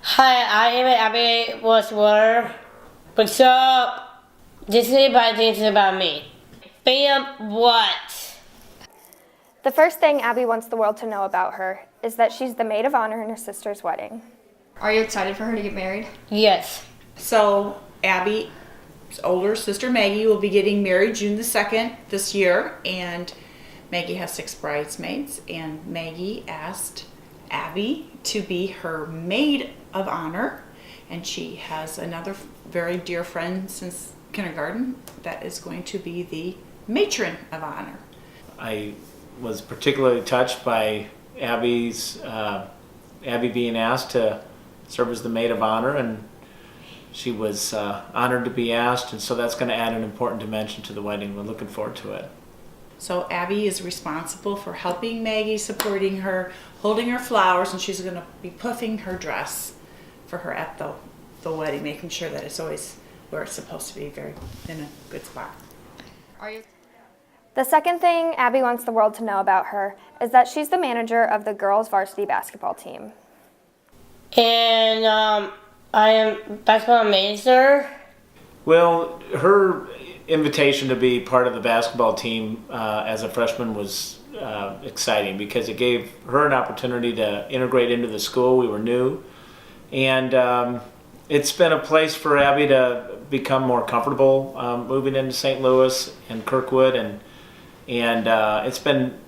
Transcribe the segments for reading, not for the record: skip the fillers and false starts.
Hi, I am Abby Reuter. What's up? This is 5 things about me. Bam, what? The first thing Abby wants the world to know about her is that she's the maid of honor in her sister's wedding. Are you excited for her to get married? Yes. So Abby's older sister Maggie will be getting married June the 2nd this year, and Maggie has 6 bridesmaids, and Maggie asked Abby to be her maid of honor, and she has another very dear friend since kindergarten that is going to be the matron of honor. I was particularly touched by Abby being asked to serve as the maid of honor, and she was honored to be asked, and so that's going to add an important dimension to the wedding. We're looking forward to it. So Abby is responsible for helping Maggie, supporting her, holding her flowers, and she's going to be puffing her dress for her at the wedding, making sure that it's always where it's supposed to be, very in a good spot. Are you? The second thing Abby wants the world to know about her is that she's the manager of the girls' varsity basketball team. And I am basketball manager. Well, her invitation to be part of the basketball team as a freshman was exciting because it gave her an opportunity to integrate into the school. We were new, and it's been a place for Abby to become more comfortable moving into St. Louis and Kirkwood, and it's been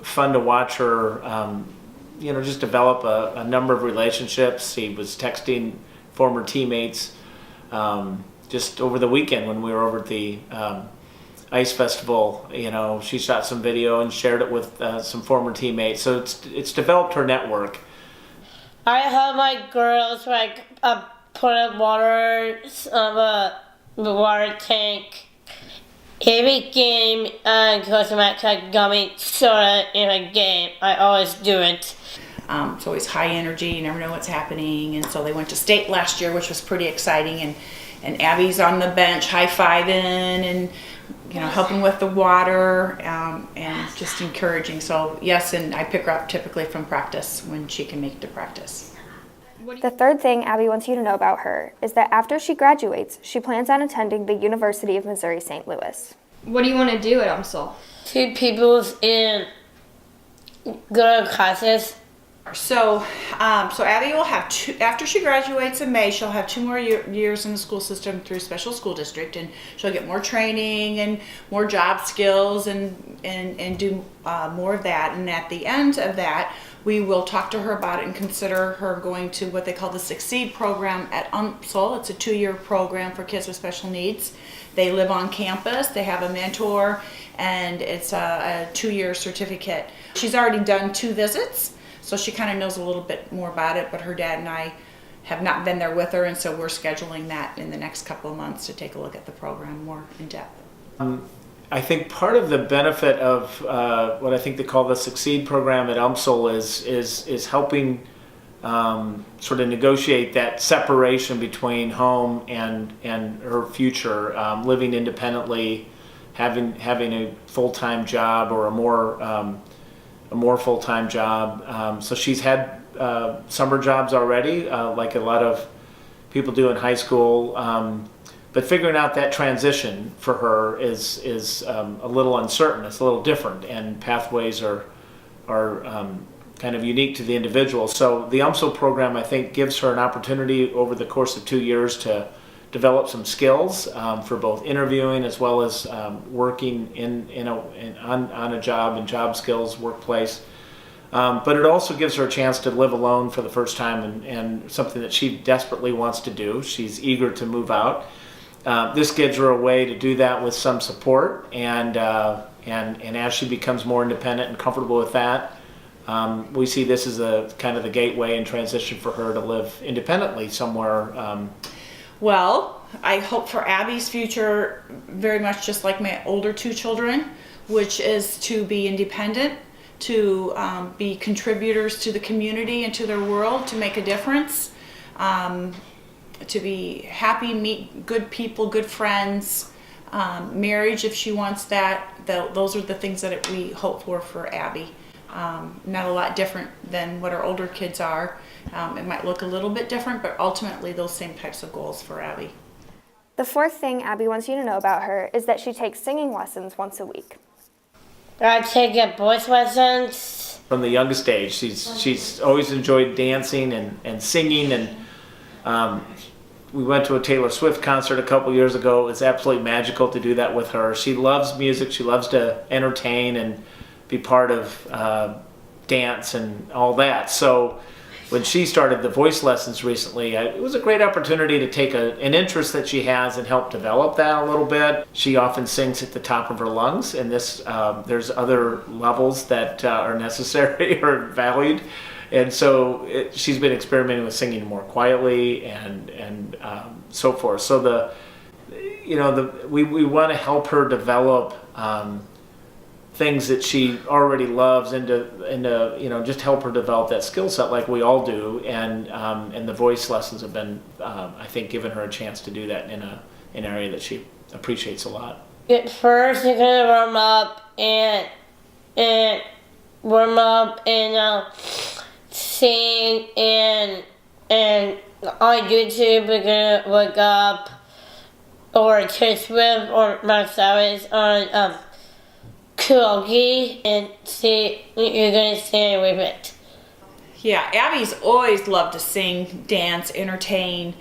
fun to watch her just develop a number of relationships. She was texting former teammates just over the weekend when we were over at the ice festival. She shot some video and shared it with some former teammates. So it's developed her network. I help my girls put up water the water tank. Every game goes to gummy soda in a game. I always do it. It's always high energy. You never know what's happening. And so they went to state last year, which was pretty exciting. And Abby's on the bench high-fiving and helping with the water and just encouraging. So yes, and I pick her up typically from practice when she can make it to practice. The third thing Abby wants you to know about her is that after she graduates, she plans on attending the University of Missouri St. Louis. What do you want to do at UMSL? Two people's in good classes. So Abby will have after she graduates in May, she'll have 2 more years in the school system through special school district, and she'll get more training and more job skills and do more of that. And at the end of that, we will talk to her about it and consider her going to what they call the Succeed program at UMSL. It's a 2-year program for kids with special needs. They live on campus, they have a mentor, and it's a 2-year certificate. She's already done 2 visits, so she kind of knows a little bit more about it, but her dad and I have not been there with her, and so we're scheduling that in the next couple of months to take a look at the program more in depth. I think part of the benefit of what I think they call the Succeed program at UMSL is helping sort of negotiate that separation between home and her future, living independently, having a full-time job or a more full-time job. So she's had summer jobs already, like a lot of people do in high school. But figuring out that transition for her is a little uncertain. It's a little different, and pathways are kind of unique to the individual. So the UMSL program, I think, gives her an opportunity over the course of 2 years to develop some skills for both interviewing as well as working on a job and job skills workplace. But it also gives her a chance to live alone for the first time, and something that she desperately wants to do. She's eager to move out. This gives her a way to do that with some support, and as she becomes more independent and comfortable with that, we see this as a kind of the gateway and transition for her to live independently somewhere. Well, I hope for Abby's future very much just like my older 2 children, which is to be independent, to be contributors to the community and to their world, to make a difference, to be happy, meet good people, good friends, marriage if she wants that. Those are the things that we hope for Abby. Not a lot different than what our older kids are. It might look a little bit different, but ultimately those same types of goals for Abby. The fourth thing Abby wants you to know about her is that she takes singing lessons once a week. I take a voice lessons. From the youngest age, she's always enjoyed dancing and singing, and we went to a Taylor Swift concert a couple years ago. It was absolutely magical to do that with her. She loves music. She loves to entertain and be part of dance and all that. So when she started the voice lessons recently, it was a great opportunity to take an interest that she has and help develop that a little bit. She often sings at the top of her lungs, and there's other levels that are necessary or valued. And so she's been experimenting with singing more quietly and so forth. So we want to help her develop things that she already loves into just help her develop that skill set like we all do. And the voice lessons have been, I think, giving her a chance to do that in an area that she appreciates a lot. At first, you're gonna warm up and sing and on YouTube we're gonna look up or Taylor Swift or myself on karaoke and see you're gonna sing with it. Yeah, Abby's always loved to sing, dance, entertain.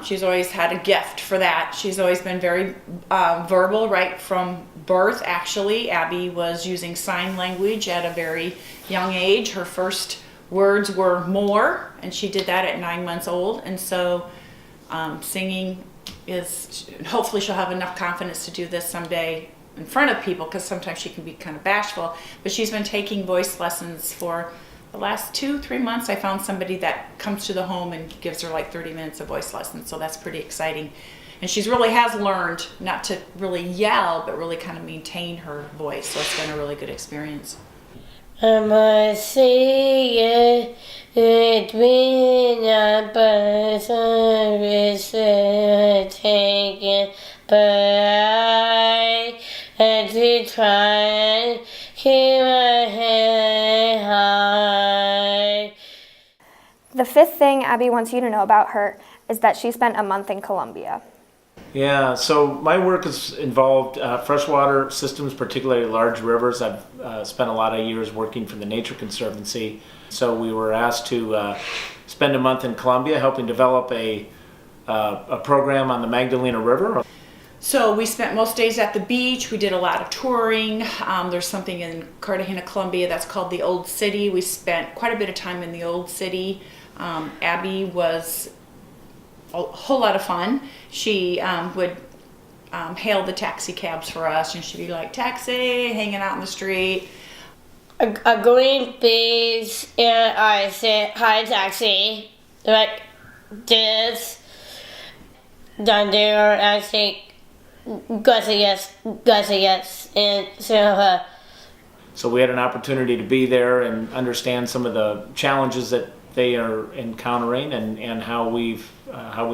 She's always had a gift for that. She's always been very verbal right from birth, actually. Abby was using sign language at a very young age. Her first words were more, and she did that at 9 months old. And so singing is, hopefully she'll have enough confidence to do this someday in front of people, because sometimes she can be kind of bashful. But she's been taking voice lessons for the last 2-3 months. I found somebody that comes to the home and gives her like 30 minutes of voice lessons, so that's pretty exciting. And she's really has learned not to really yell, but really kind of maintain her voice, so it's been a really good experience. I'm a singer between a person is taken, but I had to try and keep my head high. The fifth thing Abby wants you to know about her is that she spent a month in Colombia. Yeah, so my work has involved freshwater systems, particularly large rivers. I've spent a lot of years working for the Nature Conservancy. So we were asked to spend a month in Colombia helping develop a program on the Magdalena River. So we spent most days at the beach. We did a lot of touring. There's something in Cartagena, Colombia that's called the Old City. We spent quite a bit of time in the Old City. Abby was a whole lot of fun. She would hail the taxi cabs for us, and she'd be like, taxi, hanging out in the street. A green beach, and I said, hi taxi, like this. Down there, I say, gracias, and So we had an opportunity to be there and understand some of the challenges that they are encountering and how we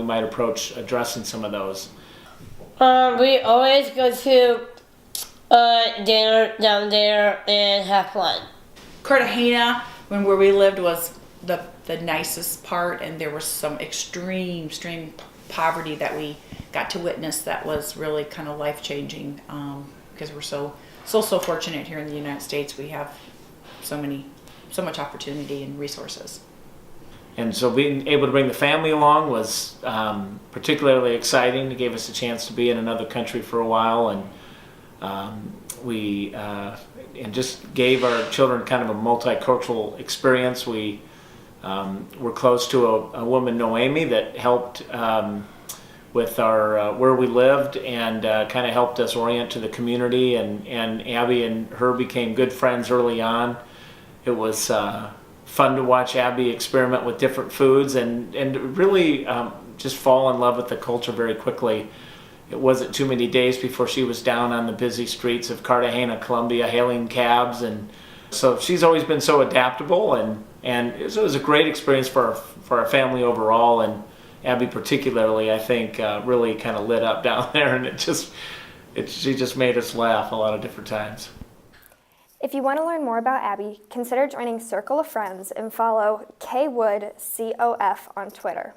might approach addressing some of those. we always go to dinner down there and have fun. Cartagena, where we lived, was the nicest part, and there was some extreme poverty that we got to witness that was really kind of life-changing, because we're so fortunate here in the United States. We have so much opportunity and resources. And so being able to bring the family along was particularly exciting. It gave us a chance to be in another country for a while, and we just gave our children kind of a multicultural experience. We were close to a woman, Noemi, that helped with our where we lived and kind of helped us orient to the community. And Abby and her became good friends early on. It was fun to watch Abby experiment with different foods and really just fall in love with the culture very quickly. It wasn't too many days before she was down on the busy streets of Cartagena, Colombia, hailing cabs, and so she's always been so adaptable, and it was a great experience for our family overall, and Abby particularly, I think, really kind of lit up down there, and she just made us laugh a lot of different times. If you want to learn more about Abby, consider joining Circle of Friends and follow KWoodCOF on Twitter.